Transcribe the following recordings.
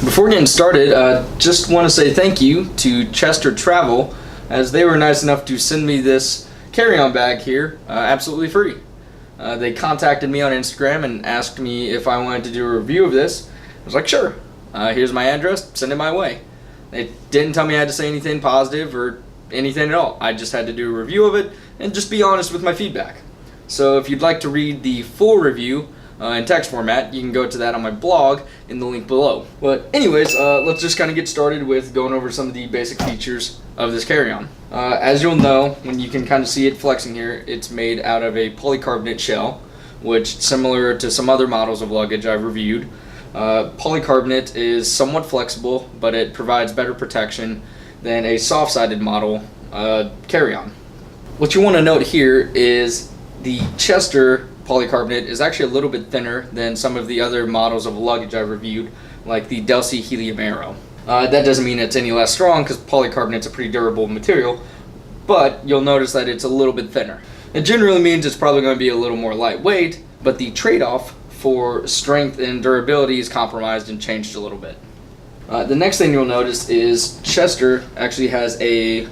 Before getting started, just want to say thank you to Chester Travel, as they were nice enough to send me this carry-on bag here absolutely free. They contacted me on Instagram and asked me if I wanted to do a review of this. I was like, sure. Here's my address, send it my way. They didn't tell me I had to say anything positive or anything at all. I just had to do a review of it and just be honest with my feedback. So if you'd like to read the full review in text format, you can go to that on my blog in the link below. But anyways, let's just kind of get started with going over some of the basic features of this carry-on. As you'll know, when you can kind of see it flexing here, it's made out of a polycarbonate shell, which, similar to some other models of luggage I've reviewed, polycarbonate is somewhat flexible, but it provides better protection than a soft-sided model carry-on. What you want to note here is the Chester polycarbonate is actually a little bit thinner than some of the other models of luggage I've reviewed, like the Delcy Helium Aero. That doesn't mean it's any less strong, because polycarbonate's a pretty durable material, but you'll notice that it's a little bit thinner. It generally means it's probably going to be a little more lightweight, but the trade-off for strength and durability is compromised and changed a little bit. The next thing you'll notice is Chester actually has a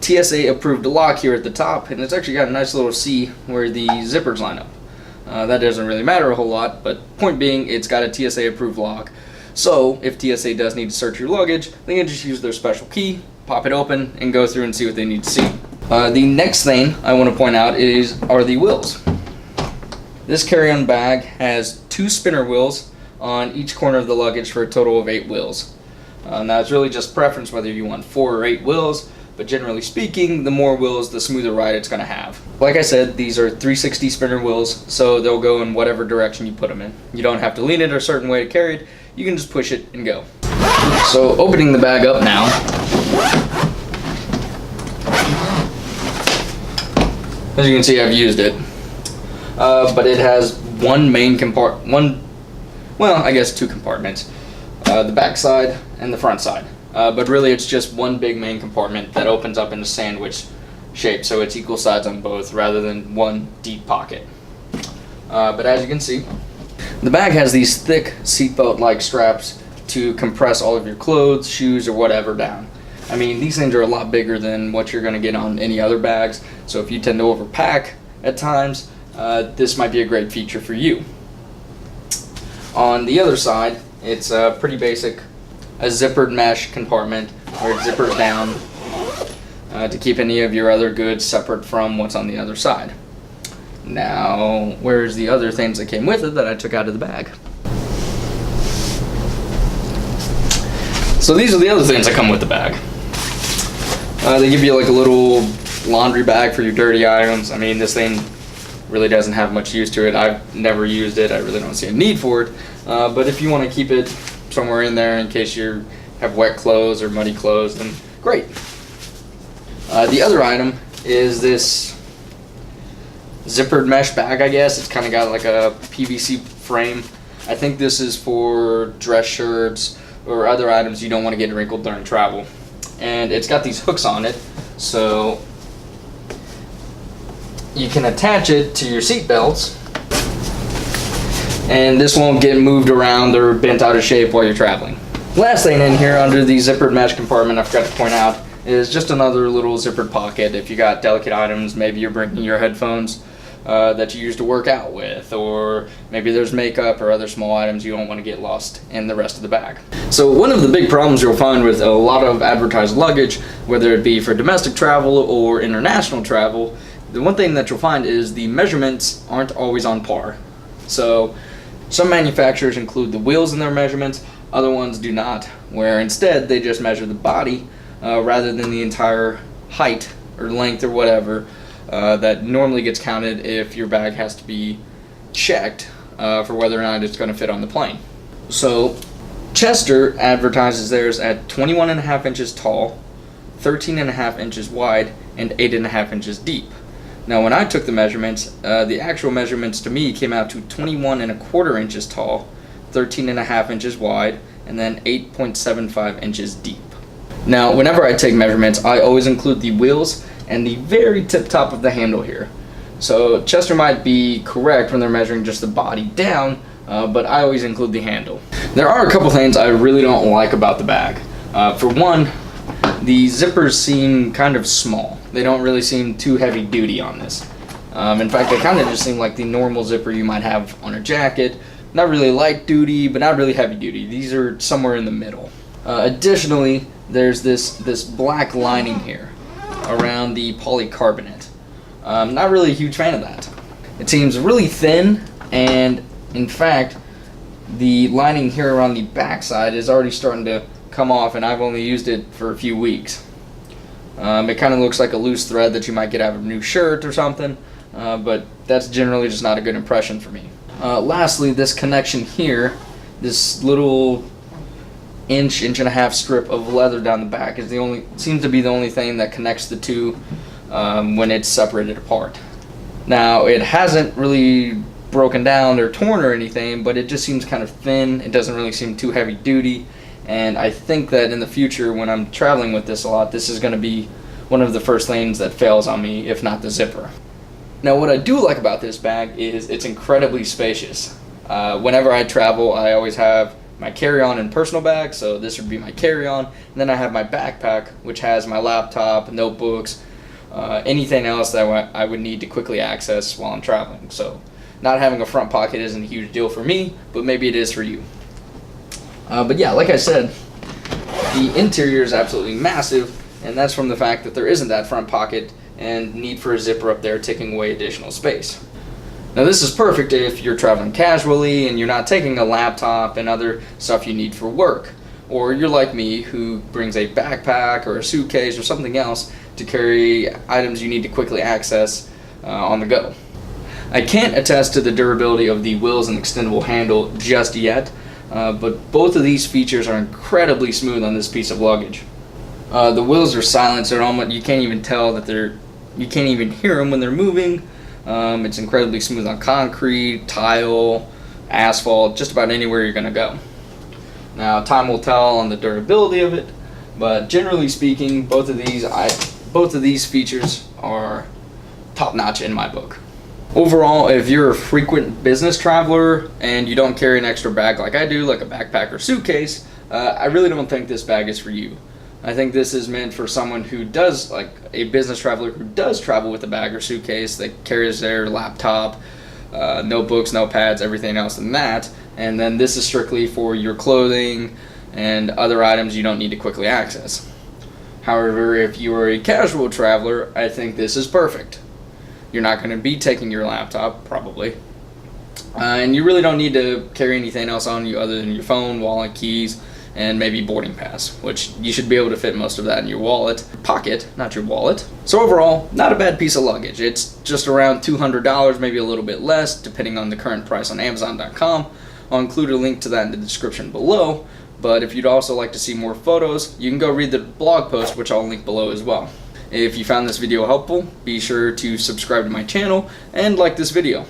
TSA approved lock here at the top, and it's actually got a nice little C where the zippers line up. That doesn't really matter a whole lot, but point being, it's got a TSA approved lock. So if TSA does need to search your luggage, they can just use their special key, pop it open, and go through and see what they need to see. The next thing I want to point out are the wheels. This carry-on bag has 2 spinner wheels on each corner of the luggage for a total of 8 wheels. Now it's really just preference whether you want 4 or 8 wheels, but generally speaking, the more wheels, the smoother ride it's going to have. Like I said, these are 360 spinner wheels, so they'll go in whatever direction you put them in. You don't have to lean it a certain way to carry it, you can just push it and go. So opening the bag up now, as you can see, I've used it, but it has one main compartment, well, I guess 2 compartments, the back side and the front side. But really it's just one big main compartment that opens up in a sandwich shape, so it's equal sides on both rather than one deep pocket. But as you can see, the bag has these thick seatbelt like straps to compress all of your clothes, shoes, or whatever down. I mean, these things are a lot bigger than what you're going to get on any other bags, so if you tend to overpack at times, this might be a great feature for you. On the other side, it's pretty basic. A zippered mesh compartment where it zippers down to keep any of your other goods separate from what's on the other side. Now, where's the other things that came with it that I took out of the bag? So these are the other things that come with the bag. They give you like a little laundry bag for your dirty items. I mean, this thing really doesn't have much use to it. I've never used it. I really don't see a need for it. But if you want to keep it somewhere in there in case you have wet clothes or muddy clothes, then great. The other item is this zippered mesh bag, I guess. It's kind of got like a PVC frame. I think this is for dress shirts or other items you don't want to get wrinkled during travel. And it's got these hooks on it, so you can attach it to your seat belts, and this won't get moved around or bent out of shape while you're traveling. Last thing in here under the zippered mesh compartment I forgot to point out is just another little zippered pocket if you got delicate items. Maybe you're bringing your headphones that you use to work out with, or maybe there's makeup or other small items you don't want to get lost in the rest of the bag. So one of the big problems you'll find with a lot of advertised luggage, whether it be for domestic travel or international travel, the one thing that you'll find is the measurements aren't always on par. So some manufacturers include the wheels in their measurements, other ones do not, where instead they just measure the body rather than the entire height or length or whatever that normally gets counted if your bag has to be checked for whether or not it's going to fit on the plane. So Chester advertises theirs at 21.5 inches tall, 13.5 inches wide, and 8.5 inches deep. Now when I took the measurements, the actual measurements to me came out to 21.25 inches tall, 13.5 inches wide, and then 8.75 inches deep. Now whenever I take measurements, I always include the wheels and the very tip top of the handle here. So Chester might be correct when they're measuring just the body down, but I always include the handle. There are a couple things I really don't like about the bag. For one, the zippers seem kind of small. They don't really seem too heavy duty on this. In fact, they kind of just seem like the normal zipper you might have on a jacket. Not really light duty, but not really heavy duty. These are somewhere in the middle. Additionally, there's this black lining here around the polycarbonate. Not really a huge fan of that. It seems really thin, and in fact, the lining here around the backside is already starting to come off, and I've only used it for a few weeks. It kind of looks like a loose thread that you might get out of a new shirt or something, but that's generally just not a good impression for me. Lastly, this connection here, this little inch and a half strip of leather down the back seems to be the only thing that connects the two when it's separated apart. Now, it hasn't really broken down or torn or anything, but it just seems kind of thin. It doesn't really seem too heavy duty, and I think that in the future, when I'm traveling with this a lot, this is going to be one of the first things that fails on me, if not the zipper. Now, what I do like about this bag is it's incredibly spacious. Whenever I travel, I always have my carry-on and personal bag, so this would be my carry-on, and then I have my backpack, which has my laptop, notebooks, anything else that I would need to quickly access while I'm traveling. So not having a front pocket isn't a huge deal for me, but maybe it is for you. But yeah, like I said, the interior is absolutely massive, and that's from the fact that there isn't that front pocket and need for a zipper up there taking away additional space. Now, this is perfect if you're traveling casually and you're not taking a laptop and other stuff you need for work, or you're like me who brings a backpack or a suitcase or something else to carry items you need to quickly access on the go. I can't attest to the durability of the wheels and extendable handle just yet, but both of these features are incredibly smooth on this piece of luggage. The wheels are silent, so almost, you can't even tell that you can't even hear them when they're moving. It's incredibly smooth on concrete, tile, asphalt, just about anywhere you're going to go. Now, time will tell on the durability of it, but generally speaking, both of these features are top-notch in my book. Overall, if you're a frequent business traveler and you don't carry an extra bag like I do, like a backpack or suitcase, I really don't think this bag is for you. I think this is meant for someone who does, like a business traveler who does travel with a bag or suitcase that carries their laptop, notebooks, notepads, everything else than that. And then this is strictly for your clothing and other items you don't need to quickly access. However, if you are a casual traveler, I think this is perfect. You're not going to be taking your laptop, probably. And you really don't need to carry anything else on you other than your phone, wallet, keys, and maybe boarding pass, which you should be able to fit most of that in your pocket, not your wallet. So overall, not a bad piece of luggage. It's just around $200, maybe a little bit less, depending on the current price on Amazon.com. I'll include a link to that in the description below, but if you'd also like to see more photos, you can go read the blog post, which I'll link below as well. If you found this video helpful, be sure to subscribe to my channel and like this video.